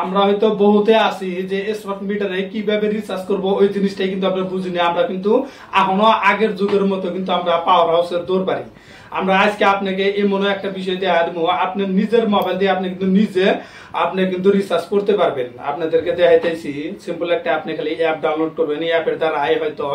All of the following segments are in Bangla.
আমরা হয়তো বহুতে আছি যে স্মার্ট মিটারে কিভাবে রিচার্জ করব ওই জিনিসটাই কিন্তু আমরা বুঝিনি। আমরা কিন্তু এখনো আগের যুগের মতো কিন্তু আমরা পাওয়ার হাউসের দৌড় পারি। আমরা আজকে আপনাকে এমন একটা বিষয় দিয়ে দেবো, আপনি নিজের মোবাইল দিয়ে আপনি কিন্তু নিজে আপনি কিন্তু রিচার্জ করতে পারবেন। আপনাদেরকে দেখাইতেছি সিম্পল একটা, আপনি খালি অ্যাপ ডাউনলোড করবেন। এই অ্যাপের দ্বারা হয়তো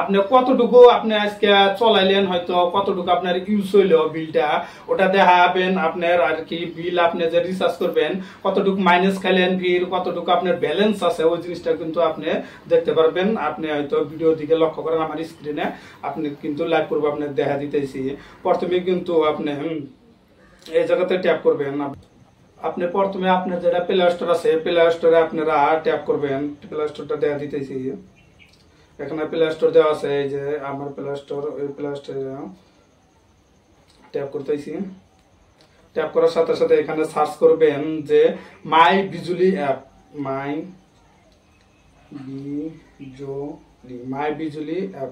আপনি কতটুকু আপনি আজকে চলাইলেন, হয়তো কতটুকু আপনার ইউজ হইলো বিলটা ওটা দেখাবেন। আপনার আর কি বিল আপনি যে রিচার্জ করবেন কতটুকু মাইনাস খাইলেন, ফির কতটুকু আপনার ব্যালেন্স আছে ওই জিনিসটা কিন্তু আপনি দেখতে পারবেন। আপনি হয়তো ভিডিও দিকে লক্ষ্য করেন, আমার স্ক্রিনে আপনি কিন্তু লাইভ করবো আপনার দেখা দিতেছি। প্রথমে কিন্তু আপনি এই জায়গাতে ট্যাপ করবেন। আপনি প্রথমে আপনার যেটা প্লে স্টোর আছে প্লে স্টোরে আপনারা ট্যাপ করবেন। প্লে স্টোরটা দেখা দিতেছি, এখানে প্লে স্টোর দেওয়া আছে। এই যে আমার প্লে স্টোর, ওই প্লে স্টোরে ট্যাপ করতেছি। ট্যাপ করার সাথে সাথে এখানে সার্চ করবেন যে মাই বিজুলি অ্যাপ, মাই বিজুলি অ্যাপ।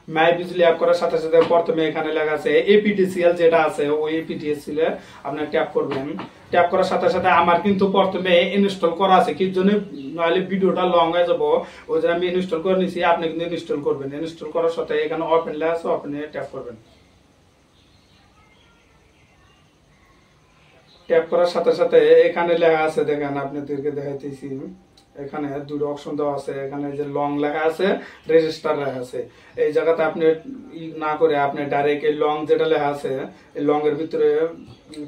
মাই বিজুলি অ্যাপ করার সাথে সাথে প্রথমে এখানে লেখা আছে এপিটিসিএল যেটা আছে, ওই এপিটিসিএল এ আপনি ট্যাপ করবেন। ট্যাপ করার সাথে সাথে আমার কিন্তু প্রথমে ইনস্টল করা আছে, কি জন্য নাহলে ভিডিওটা লং হয়ে যাব, ওই জন্য আমি ইনস্টল করে নিছি। আপনি কিন্তু ইনস্টল করবেন। ইনস্টল করার সাথে এখানে ওপেন লেখা আছে, ওপেনে ট্যাপ করবেন। ট্যাপ করার সাথে সাথে এখানে লেখা আছে, দেখেন আপনাদেরকে দেখাইতেছি, এখানে দুটো অপশন দেওয়া আছে। এখানে যে লং লেখা আছে, রেজিস্টার লেখা আছে। এই জায়গাতে আপনি না করে আপনি ডাইরেক্ট এই লং যেটা লেখা আছে এই লং এর ভিতরে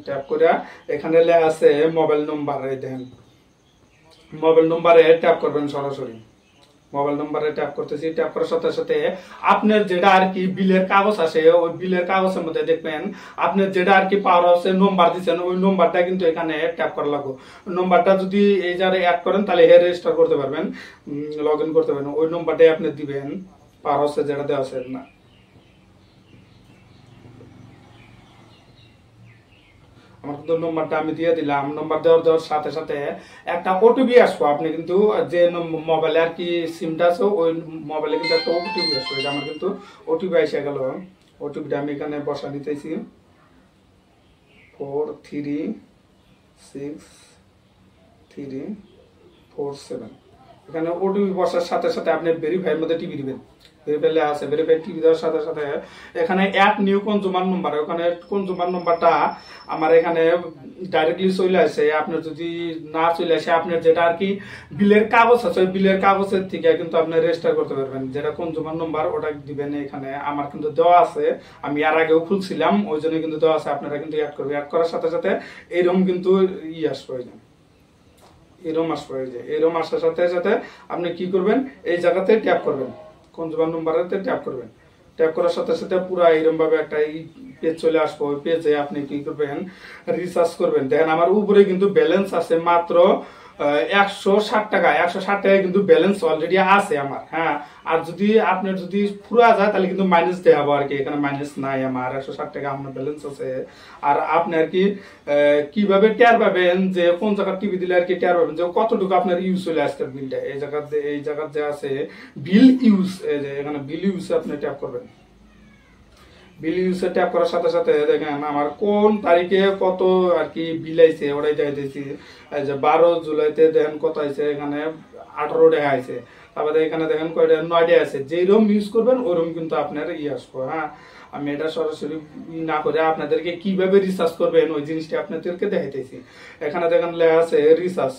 ট্যাপ করে এখানে লেখা আছে মোবাইল নম্বর। এই দেখেন মোবাইল নম্বরে ট্যাপ করবেন সরাসরি। মোবাইল নম্বরে ট্যাপ করতেছি। ট্যাপ করার সাথে সাথে আপনার যেটা আর কি বিলের কাগজ আছে, ওই বিলের কাগজের মধ্যে দেখবেন আপনার যেটা আর কি পাওয়ার হাউসে নম্বর দিচ্ছেন, ওই নম্বরটা কিন্তু এখানে ট্যাপ করা লাগবে। নম্বরটা যদি এই যারা অ্যাড করেন তাহলে রেজিস্টার করতে পারবেন, লগ ইন করতে পারবেন। ওই নম্বরটাই আপনি দিবেন পাওয়ার হাউসে যেটা দেওয়া আছে না। আমার কিন্তু নম্বরটা আমি দিয়ে দিলাম। নম্বর দেওয়ার সাথে সাথে একটা ওটিপি আসবো। আপনি কিন্তু যে মোবাইলে আর কি সিমটা আছে ওই মোবাইলে কিন্তু একটা ওটিপি আসবে। আমার কিন্তু ওটিপি এসে গেল। ওটিপিটা আমি এখানে বসা দিতেছি 43647। এখানে ওটিপি বসার সাথে সাথে আপনি ভেরিফাইয়ের মধ্যে টিপি দিবেন। ভেরিফাই আছে, ভেরিফাই টিপি দেওয়ার সাথে সাথে এখানে অ্যাড নিউ কনজুমার নাম্বার, ওখানে কনজুমার নাম্বারটা আমার এখানে ডাইরেক্টলি চলে আসে। আপনার যদি না চলে আসে, আপনার যেটা আর কি বিলের কাগজ আছে ওই বিলের কাগজের থেকে কিন্তু আপনি রেজিস্টার করতে পারবেন। যেটা কনজুমার নাম্বার ওটা দিবেন। এখানে আমার কিন্তু দেওয়া আছে, আমি আর আগেও খুলছিলাম, ওই জন্য কিন্তু দেওয়া আছে। আপনারা কিন্তু অ্যাড করবেন। অ্যাড করার সাথে সাথে এরকম কিন্তু আসবে, এরকম আসবে। এরকম আসার সাথে সাথে আপনি কি করবেন, এই জায়গাতে ট্যাপ করবেন, কনজুমার নাম্বারেতে ট্যাপ করবেন। ট্যাপ করার সাথে সাথে পুরো এরকম ভাবে একটা পেজ চলে আসবে। ওই পেজে আপনি কি করবেন, রিচার্জ করবেন। দেখেন আমার উপরে কিন্তু ব্যালেন্স আছে মাত্র 160 টাকা। 160 টাকা কিন্তু ব্যালেন্স অলরেডি আছে আমার। হ্যাঁ, আর যদি আপনার যদি পুরা যায় তাহলে কিন্তু মাইনাস দেওয়া হবে আর কি। এখানে মাইনাস নাই, আমার 160 টাকা আমার ব্যালেন্স আছে। আর আপনি আর কি কিভাবে টের পাবেন যে কোন জায়গার টিভি দিলে আর কি টের পাবেন যে কতটুকু আপনার ইউজ হলে আজকের বিলটা। এই জায়গার যে আছে বিল ইউজ, এখানে বিল ইউজ আপনি ট্যাপ করবেন। বিল ইউজে ট্যাপ করার সাথে সাথে দেখেন আমার কোন তারিখে কত আর কি বিল আইছে ওটাই দেখাইতেছি। এই যে 12 জুলাইতে দেখেন কত আইছে, এখানে 18 টাকা আইছে। তারপরে এখানে দেখেন কয়টা 9 টাকা আছে। যেরকম ইউজ করবেন ওরকম কিন্তু আপনার আসবে। হ্যাঁ, আমি এটা সরাসরি না করে আপনাদেরকে কিভাবে রিচার্জ করবেন ওই জিনিসটা আপনাদেরকে দেখাইতেছি। এখানে দেখেন লেখা আছে রিচার্জ,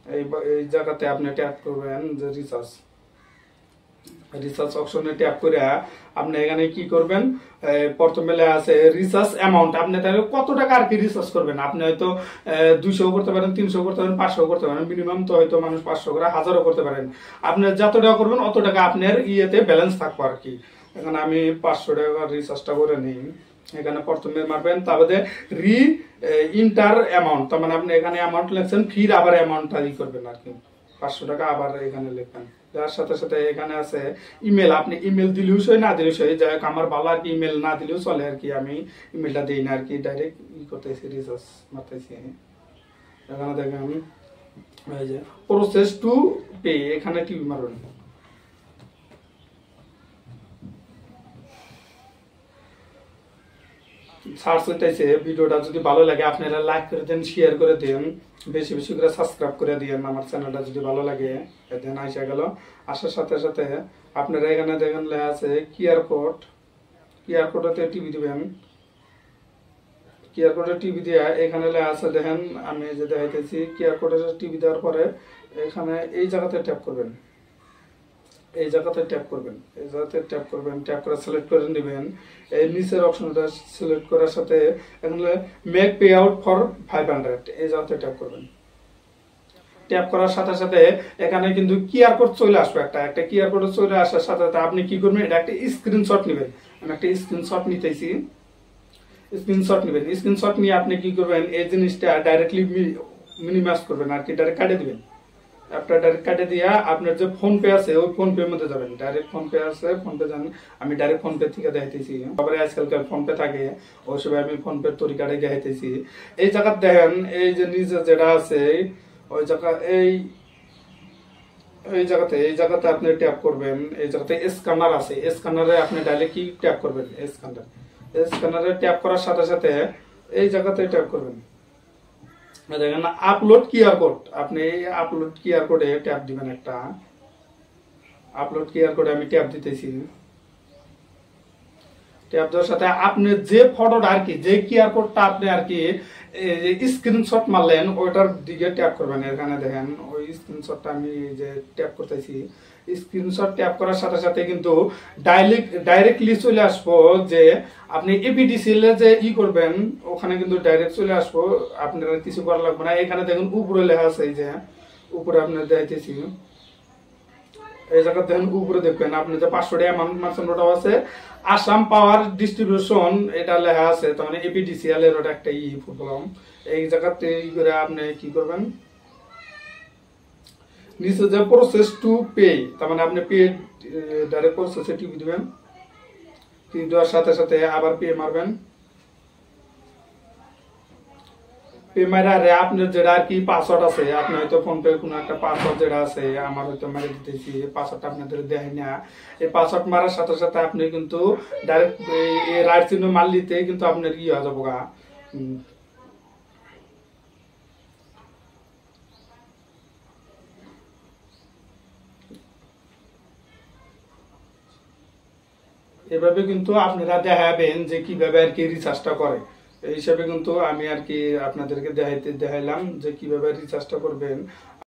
এই জায়গাতে আপনি ট্যাপ করবেন যে রিচার্জ। রিচার্জ অপশনে ট্যাপ করে আপনি এখানে কি করবেন, প্রথমে লেখা আছে রিচার্জ অ্যামাউন্ট। আপনি তাহলে কত টাকা আর কি রিচার্জ করবেন। আপনি হয়তো 200 করতে পারেন, 300 করতে পারেন, 500 করতে পারেন। মিনিমাম তো হয়তো মানুষ 500 করে 1000ও করতে পারেন। আপনি যত টাকা করবেন অত টাকা আপনার ইয়েতে ব্যালেন্স থাকবো আর কি। এখানে আমি 500 টাকা রিচার্জটা করে নিই। এখানে প্রথমে মারবেন, তারপরে ইন্টার অ্যামাউন্ট, তার মানে আপনি এখানে অ্যামাউন্ট লিখছেন, ফির আবার অ্যামাউন্টটা করবেন আর কি। 500 টাকা আবার এখানে লিখবেন। যার সাথে সাথে এখানে আছে ইমেল। আপনি ইমেল দিলেও সই না দিলেও সই, যাই হোক আমার ভালো আর কি ইমেল না দিলেও চলে আর কি। আমি ইমেলটা দিই না আর কি, ডাইরেক্ট করতেছি, রিচার্জ মারতেছি। এখানে দেখেন এই যে প্রসেস টু পে, এখানে টিভি মারবেন। সার্চ হইতেছে। ভিডিওটা যদি ভালো লাগে আপনারা লাইক করে দেন, শেয়ার করে দেন, বেশি বেশি করে সাবস্ক্রাইব করে দিয়েন আমার চ্যানেলটা যদি ভালো লাগে। দেন আইসা গেল, আসার সাথে সাথে আপনারা এখানে দেখেন লেখা আছে কিউআর কোড, কিউআর কোডে টিভি দিবেন। কিউআর কোডে টিভি দেওয়া এখানে লেখা আছে দেখেন, আমি যে দেখাইতেছি কিউআর কোডে টিভি দেওয়ার পরে এখানে এই জায়গাতে ট্যাপ করবেন, এই জায়গাতে ট্যাপ করবেন, এই জায়গাতে ট্যাপ করবেন, ট্যাপ করে সিলেক্ট করে নেবেন। এই নিচের অপশনটা সিলেক্ট করার সাথে এখানে মেক পে আউট ফর 500 এই জায়গাতে ট্যাপ করবেন। ট্যাপ করার সাথে সাথে এখানে কিন্তু কিউআর কোড চলে আসবে, একটা কিউআর কোড চলে আসার সাথে সাথে আপনি কি করবেন, এটা একটা স্ক্রিনশট নেবেন। আমি একটা স্ক্রিনশট নিতেছি, স্ক্রিনশট নেবেন। স্ক্রিনশট নিয়ে আপনি কি করবেন, এই জিনিসটা ডাইরেক্টলি মিনিমাইজ করবেন আর কি, ডাইরেক্ট কাটে দিবেন। আপনার ডাইরেক্ট কাটে দিয়া আপনার যে ফোন পে আছে ওই ফোন পে মধ্যে যাবেন, ডাইরেক্ট ফোন পে আছে, ফোন পে যান। আমি ডাইরেক্ট ফোন পে থেকে দেখাইতেছি, তারপরে আজকালকার ফোন পে থাকে ওই সময় আমি ফোন পে তরিকাটা দেখাইতেছি। এই জায়গা দেখেন, এই যে নিচে যেটা আছে ওই জায়গা, এই জায়গাতে আপনি ট্যাপ করবেন। এই জায়গাতে স্ক্যানার আছে, স্ক্যানারে আপনি ডাইরেক্ট কি ট্যাপ করবেন, স্ক্যানারে ট্যাপ করার সাথে সাথে এই জায়গাতে ট্যাপ করবেন। দেখেন আপলোড কিউআর কোড, আপনি আপলোড কিউআর কোডে ট্যাপ দিবেন। একটা আপলোড কিউআর কোডে আমি ট্যাপ দিতেছি। ট্যাপ দেওয়ার সাথে আপনি যে ফটোটা আর কি, যে কিউআর কোডটা আপনি আর কি স্ক্রিনশট মারলেন ওইটার দিকে ট্যাপ করবেন। এখানে দেখেন ওই স্ক্রিনশটটা আমি যে ট্যাপ করতেছি, স্ক্রিনশট ট্যাপ করার সাথে সাথে কিন্তু ডাইরেক্টলি চলে আসবো যে আপনি এপিডিসিএল এ যে করবেন ওখানে কিন্তু ডাইরেক্ট চলে আসবো, আপনার কিছু করা লাগবে না। এখানে দেখুন উপরে লেখা আছে, এই যে উপরে আপনার দেখাইতেছি, এই জায়গা দেখেন উপরে দেখবেন আপনি যে 500 টাকা মার্চেন্ট আছে আসাম পাওয়ার ডিস্ট্রিবিউশন এটা লেখা আছে, তার মানে এপিডিসিএল এর ওটা একটা ফুটবল। এই জায়গাতে করে আপনি কি করবেন, নিচে যে প্রসেস টু পে, তার মানে আপনি পে ডাইরেক্ট প্রসেসে টিপে দিবেন। টিপে দেওয়ার সাথে সাথে আবার পে মারবেন। পে মারে আপনার যেটা আর কি পাসওয়ার্ড আছে, আপনি হয়তো ফোন পে কোনো একটা পাসওয়ার্ড যেটা আছে, আমার হয়তো মেরে দিতেছি, পাসওয়ার্ডটা আপনাদের দেয় না। এই পাসওয়ার্ড মারার সাথে সাথে আপনি কিন্তু ডাইরেক্ট রাইট চিহ্ন মারলিতে কিন্তু আপনার কি হয়ে যাবো গা, এভাবে কিন্তু আপনারা দেখাবেন যে কিভাবে আর কি রিচার্জটা করে। এই হিসাবে কিন্তু আমি আর কি আপনাদেরকে দেখাইলাম যে কিভাবে রিচার্জটা করবেন।